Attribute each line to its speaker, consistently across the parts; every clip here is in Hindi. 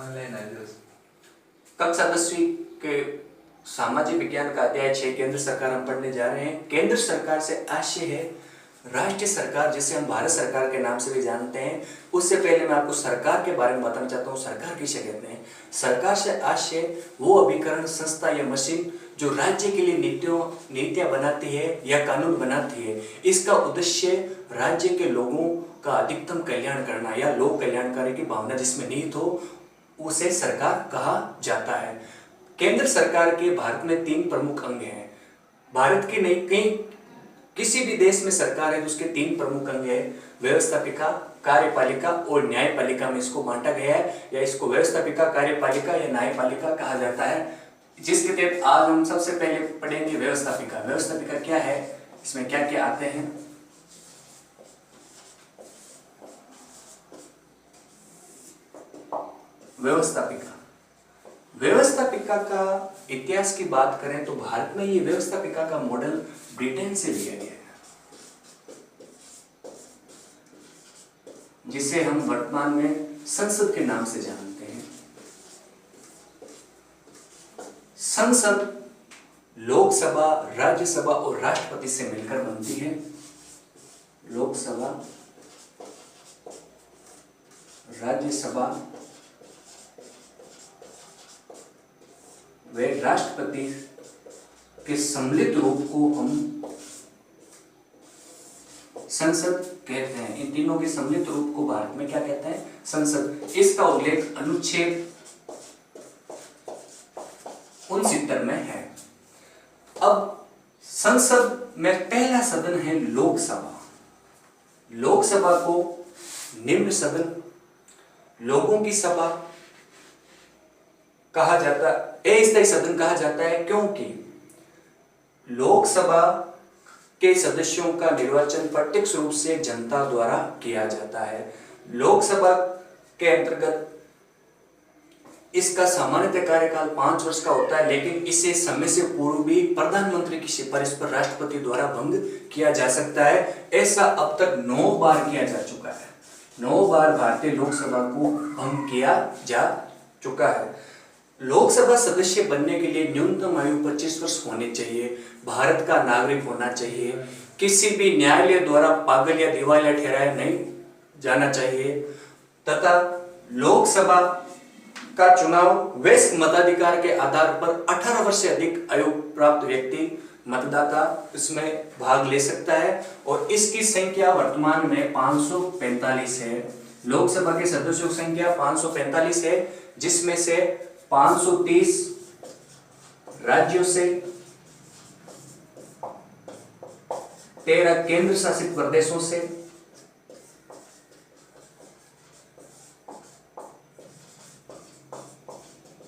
Speaker 1: ऑनलाइन है जो
Speaker 2: कक्षा 10वीं के सामाजिक विज्ञान का अध्याय 6 केंद्र सरकार हम पढ़ने जा रहे हैं। केंद्र सरकार से आशय है राष्ट्रीय सरकार, जिसे हम भारत सरकार के नाम से भी जानते हैं। उससे पहले मैं आपको सरकार के बारे में बताना चाहता हूँ। सरकार किसे कहते हैं? सरकार से आशय वो अभिकरण, संस्था या मशीन जो राज्य के लिए नीतियां बनाती है या कानून बनाती है। इसका उद्देश्य राज्य के लोगों का अधिकतम कल्याण करना या लोक कल्याणकारी की भावना जिसमें निहित हो, उसे सरकार कहा जाता है। केंद्र सरकार के भारत में 3 प्रमुख अंग हैं। भारत की नहीं, कहीं किसी भी देश में सरकार है तो उसके 3 प्रमुख अंग है। व्यवस्थापिका, कार्यपालिका और न्यायपालिका में इसको बांटा गया है, या इसको व्यवस्थापिका, कार्यपालिका या न्यायपालिका कहा जाता है। जिसके तहत आज हम सबसे पहले पढ़ेंगे व्यवस्थापिका। व्यवस्थापिका क्या है, इसमें क्या क्या आते हैं? व्यवस्थापिका। व्यवस्थापिका का इतिहास की बात करें तो भारत में ये व्यवस्थापिका का मॉडल ब्रिटेन से लिया गया है, जिसे हम वर्तमान में संसद के नाम से जानते हैं। संसद लोकसभा, राज्यसभा और राष्ट्रपति से मिलकर बनती है। लोकसभा, राज्यसभा व राष्ट्रपति के सम्मिलित रूप को हम संसद कहते हैं। इन तीनों के सम्मिलित रूप को भारत में क्या कहते हैं? संसद। इसका उल्लेख अनुच्छेद 69 में है। अब संसद में पहला सदन है लोकसभा। लोकसभा को निम्न सदन, लोगों की सभा कहा जाता है, अस्थायी सदन कहा जाता है, क्योंकि लोकसभा के सदस्यों का निर्वाचन प्रत्यक्ष रूप से जनता द्वारा किया जाता है। लोकसभा के अंतर्गत इसका सामान्यतः कार्यकाल 5 वर्ष का होता है, लेकिन इसे समय से पूर्व भी प्रधानमंत्री की सिफारिश पर राष्ट्रपति द्वारा भंग किया जा सकता है। ऐसा अब तक 9 बार किया जा चुका है। 9 बार भारतीय लोकसभा को भंग किया जा चुका है। लोकसभा सदस्य बनने के लिए न्यूनतम आयु 25 वर्ष होनी चाहिए, भारत का नागरिक होना चाहिए, किसी भी न्यायालय द्वारा पागल या दिवालिया ठहराया नहीं जाना चाहिए, तथा लोकसभा का चुनाव वयस्क मताधिकार के आधार पर 18 वर्ष से अधिक आयु प्राप्त व्यक्ति, मतदाता इसमें भाग ले सकता है। और इसकी संख्या वर्तमान में 545 है। लोकसभा के सदस्यों की संख्या 545 है, जिसमें से 530 राज्यों से, 13 केंद्र शासित प्रदेशों से,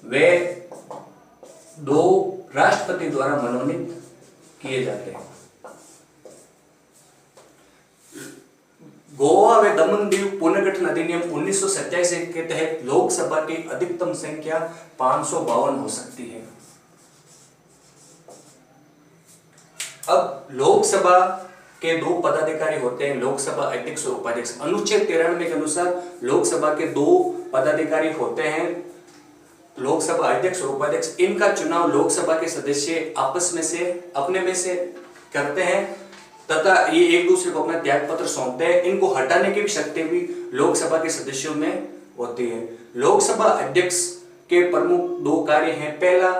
Speaker 2: वे 2 राष्ट्रपति द्वारा मनोनीत किए जाते हैं। गोवा व दमन दीव पुनर्गठन अधिनियम 1927 के तहत लोकसभा की अधिकतम संख्या 552 हो सकती है। अब लोकसभा के 2 पदाधिकारी होते हैं, लोकसभा अध्यक्ष और उपाध्यक्ष। अनुच्छेद 93 के अनुसार लोकसभा के 2 पदाधिकारी होते हैं, लोकसभा अध्यक्ष और उपाध्यक्ष। इनका चुनाव लोकसभा के सदस्य आपस में से, अपने में से करते हैं, तथा ये एक दूसरे को अपना त्याग पत्र सौंपते हैं। इनको हटाने की भी शक्ति भी लोकसभा के सदस्यों में होती है। लोकसभा अध्यक्ष के प्रमुख 2 कार्य हैं। पहला,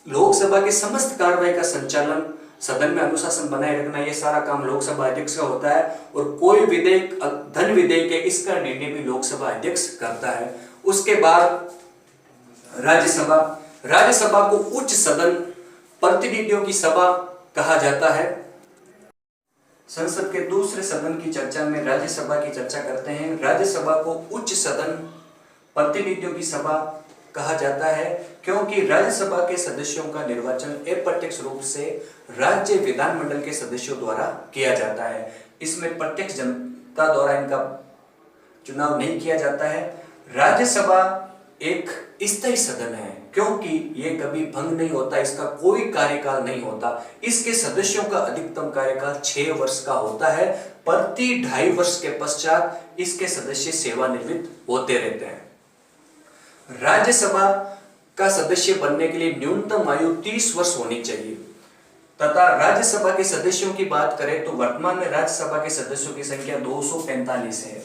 Speaker 2: लोकसभा के समस्त कार्रवाई का संचालन, सदन में अनुशासन बनाए रखना, ये सारा काम लोकसभा अध्यक्ष का होता है। और कोई विधेयक, धन विधेयक है, इसका निर्णय भी लोकसभा अध्यक्ष करता है। उसके बाद राज्यसभा। राज्यसभा को उच्च सदन, प्रतिनिधियों की सभा कहा जाता है। संसद के दूसरे सदन की चर्चा में राज्यसभा की चर्चा करते हैं। राज्यसभा को उच्च सदन, प्रतिनिधियों की सभा कहा जाता है, क्योंकि राज्यसभा के सदस्यों का निर्वाचन अप्रत्यक्ष रूप से राज्य विधानमंडल के सदस्यों द्वारा किया जाता है। इसमें प्रत्यक्ष जनता द्वारा इनका चुनाव नहीं किया जाता है। राज्यसभा एक स्थायी सदन है, क्योंकि ये कभी भंग नहीं होता, इसका कोई कार्यकाल नहीं होता। इसके सदस्यों का अधिकतम कार्यकाल 6 वर्ष का होता है। प्रति 2.5 वर्ष के पश्चात इसके सदस्य सेवानिवृत्त होते रहते हैं। राज्यसभा का सदस्य बनने के लिए न्यूनतम आयु 30 वर्ष होनी चाहिए तथा राज्यसभा के सदस्यों की बात करें तो वर्तमान में राज्यसभा के सदस्यों की संख्या 245 है,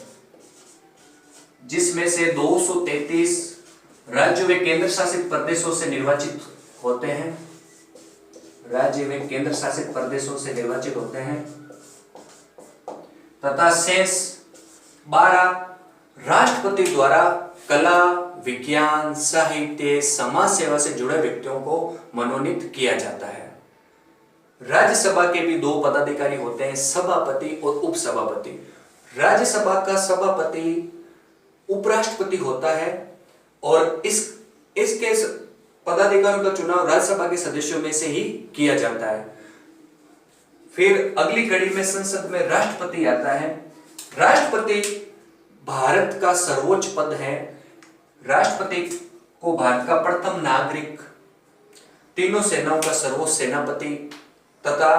Speaker 2: जिसमें से 233 राज्यों व केंद्र शासित प्रदेशों से निर्वाचित होते हैं, राज्य व केंद्र शासित प्रदेशों से निर्वाचित होते हैं तथा शेष 12 राष्ट्रपति द्वारा कला, विज्ञान, साहित्य, समाज सेवा से जुड़े व्यक्तियों को मनोनीत किया जाता है। राज्यसभा के भी 2 पदाधिकारी होते हैं, सभापति और उपसभापति। राज्यसभा का सभापति उपराष्ट्रपति होता है और इसके पदाधिकारियों का चुनाव राज्यसभा के सदस्यों में से ही किया जाता है। फिर अगली कड़ी में संसद में राष्ट्रपति आता है। राष्ट्रपति भारत का सर्वोच्च पद है। राष्ट्रपति को भारत का प्रथम नागरिक, तीनों सेनाओं का सर्वोच्च सेनापति तथा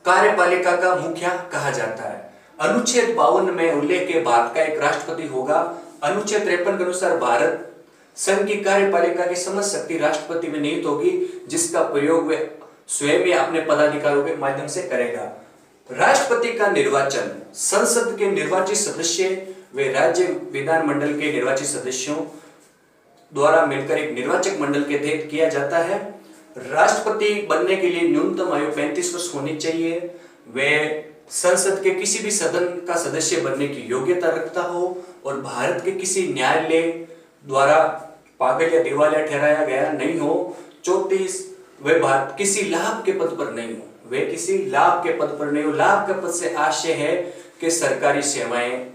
Speaker 2: कार्यपालिका का मुखिया कहा जाता है। अनुच्छेद 52 में उल्लेख के भारत का एक राष्ट्रपति होगा। अनुच्छेद 53 के अनुसार भारत संघ की कार्यपालिका की समस्त शक्ति राष्ट्रपति में निहित होगी, जिसका प्रयोग वे स्वयं ही अपने पदाधिकारियों के माध्यम से करेगा। राष्ट्रपति का निर्वाचन संसद के निर्वाचित सदस्य वे राज्य विधानमंडल के निर्वाचित सदस्यों द्वारा मिलकर एक निर्वाचक मंडल के तहत किया जाता है। राष्ट्रपति बनने के लिए न्यूनतम आयु 35 वर्ष होनी चाहिए। वे संसद के किसी भी सदन का सदस्य बनने की योग्यता रखता हो और भारत के किसी न्यायालय द्वारा पागल या दिवालिया ठहराया गया नहीं हो। 34 वे भारत किसी लाभ के पद पर नहीं हो। वे किसी लाभ के पद पर नहीं हो। लाभ के पद से आशय है कि सरकारी सेवाएं।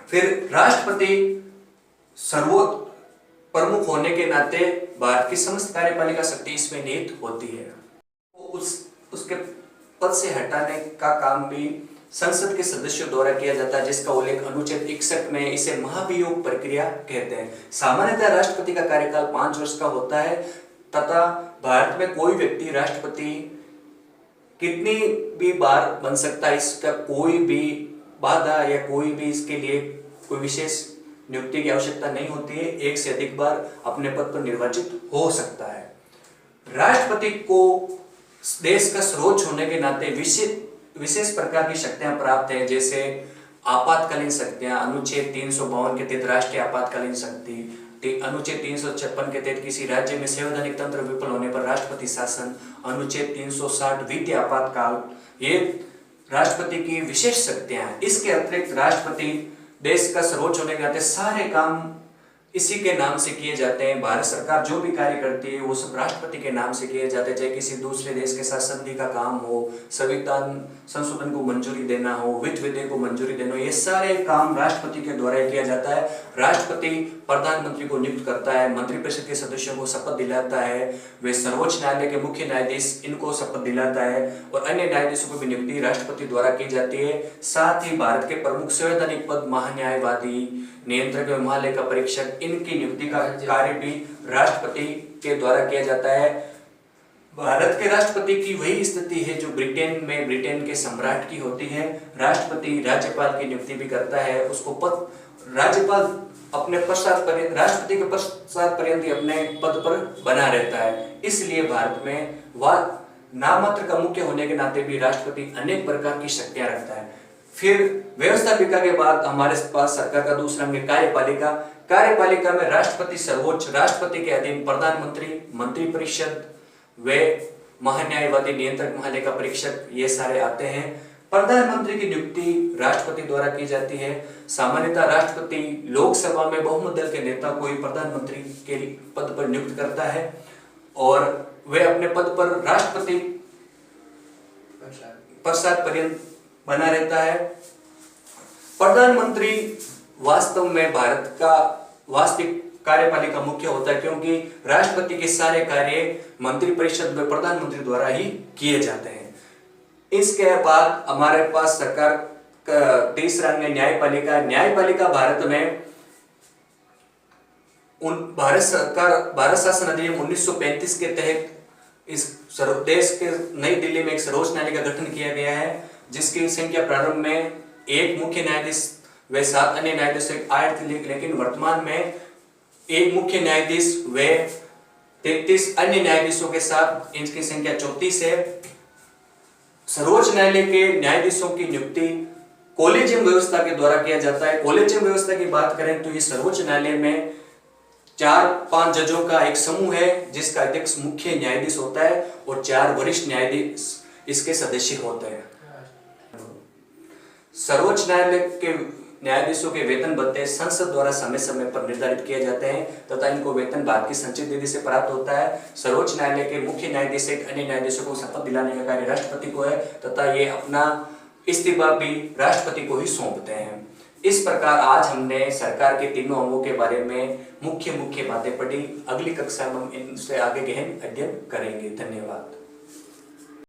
Speaker 2: फिर राष्ट्रपति सर्वोच्च प्रमुख होने के नाते भारत की समस्त कार्यपालिका शक्ति इसमें निहित होती है। उसके पद से हटाने का काम भी संसद के सदस्यों द्वारा किया जाता है, जिसका उल्लेख अनुच्छेद 61 में इसे महाभियोग प्रक्रिया कहते हैं। सामान्यतः राष्ट्रपति का कार्यकाल 5 वर्ष का होता है तथा भारत में कोई व्यक्ति राष्ट्रपति कितनी भी बार बन सकता है, इसका कोई भी बाधा या कोई भी इसके लिए कोई विशेष नियुक्ति की आवश्यकता नहीं होती है। एक से अधिक बार अपने पद पर निर्वाचित हो सकता है। राष्ट्रपति को देश का सर्वोच्च होने के नाते विशेष प्रकार की शक्तियां प्राप्त है, जैसे आपातकालीन शक्तियां, अनुच्छेद 352 के तहत राष्ट्रीय आपातकालीन शक्ति, अनुच्छेद 356 के तहत किसी राज्य में संवैधानिक तंत्र विफल होने पर राष्ट्रपति शासन, अनुच्छेद 360 वित्तीय आपातकाल, ये राष्ट्रपति की विशेष शक्तियां हैं। इसके अतिरिक्त राष्ट्रपति देश का सर्वोच्च होने के नाते सारे काम इसी के नाम से किए जाते हैं। भारत सरकार जो भी कार्य करती है वो सब राष्ट्रपति के नाम से किए जाते हैं, चाहे किसी दूसरे देश के साथ संधि का काम हो, संविधान संशोधन को मंजूरी देना हो, वित्त विधेयक को मंजूरी देना हो, ये सारे काम राष्ट्रपति के द्वारा किया जाता है। राष्ट्रपति प्रधानमंत्री को नियुक्त करता है, मंत्रिपरिषद के सदस्यों को शपथ दिलाता है, वे सर्वोच्च न्यायालय के मुख्य न्यायाधीश इनको शपथ दिलाता है और अन्य न्यायाधीशों की भी नियुक्ति राष्ट्रपति द्वारा की जाती है। साथ ही भारत के प्रमुख संवैधानिक पद महान्यायवादी, नियंत्रक एवं महालेखा परीक्षक, इनकी नियुक्ति का कार्य भी राष्ट्रपति के द्वारा किया जाता है। भारत के राष्ट्रपति की वही स्थिति है जो ब्रिटेन के सम्राट की होती है। राष्ट्रपति राज्यपाल की नियुक्ति भी करता है, उसको पद राज्यपाल अपने पश्चात पर्यंत, राष्ट्रपति के पश्चात पर्यंत अपने पद पर बना रहता है। इसलिए भारत में वह नाममात्र का मुख्य होने के नाते भी राष्ट्रपति अनेक प्रकार की शक्तियां रखता है। फिर व्यवस्थापिका के बाद हमारे पास सरकार का दूसरा अंग है कार्यपालिका। कार्यपालिका में राष्ट्रपति सर्वोच्च, राष्ट्रपति के अधीन प्रधानमंत्री, मंत्रिपरिषद वे महान्यायवादी, नियंत्रक, महालेखा परीक्षक, ये सारे आते हैं। प्रधानमंत्री की नियुक्ति राष्ट्रपति द्वारा की जाती है। सामान्यतः राष्ट्रपति लोकसभा में बहुमत दल के नेता को ही प्रधानमंत्री के पद पर नियुक्त करता है और वे अपने पद पर राष्ट्रपति पश्चात पर्यंत बना रहता है। प्रधानमंत्री वास्तव में भारत का वास्तविक कार्यपालिका मुख्य होता है, क्योंकि राष्ट्रपति के सारे कार्य मंत्रिपरिषद में प्रधानमंत्री द्वारा ही किए जाते हैं। इसके बाद हमारे पास सरकार का तीसरा अंग है न्यायपालिका। न्यायपालिका भारत में भारत शासन अधिनियम 1935 के तहत इस देश के नई दिल्ली में एक सर्वोच्च न्यायालय का गठन किया गया है, जिसकी संख्या प्रारंभ में एक मुख्य न्यायाधीश वे 7 अन्य न्यायाधीश आए थे, लेकिन वर्तमान में एक मुख्य न्यायाधीश व 33 अन्य न्यायाधीशों के साथ इनकी संख्या 34 है। सर्वोच्च न्यायालय के न्यायाधीशों की नियुक्ति कॉलेजियम व्यवस्था के द्वारा किया जाता है। कॉलेजियम व्यवस्था की बात करें तो ये सर्वोच्च न्यायालय में 4-5 जजों का एक समूह है जिसका अध्यक्ष मुख्य न्यायाधीश होता है और 4 वरिष्ठ न्यायाधीश इसके सदस्य होते हैं। सर्वोच्च न्यायालय के न्यायाधीशों के वेतन भत्ते संसद द्वारा समय समय पर निर्धारित किए जाते हैं तथा इनको वेतन भारत की संचित निधि से प्राप्त होता है। सर्वोच्च न्यायालय के मुख्य न्यायाधीश अन्य न्यायाधीशों को शपथ दिलाने का कार्य राष्ट्रपति को है तथा ये अपना इस्तीफा भी राष्ट्रपति को ही सौंपते हैं। इस प्रकार आज हमने सरकार के तीनों अंगों के बारे में मुख्य बातें पढ़ी। अगली कक्षा में हम इनसे आगे गहन अध्ययन करेंगे। धन्यवाद।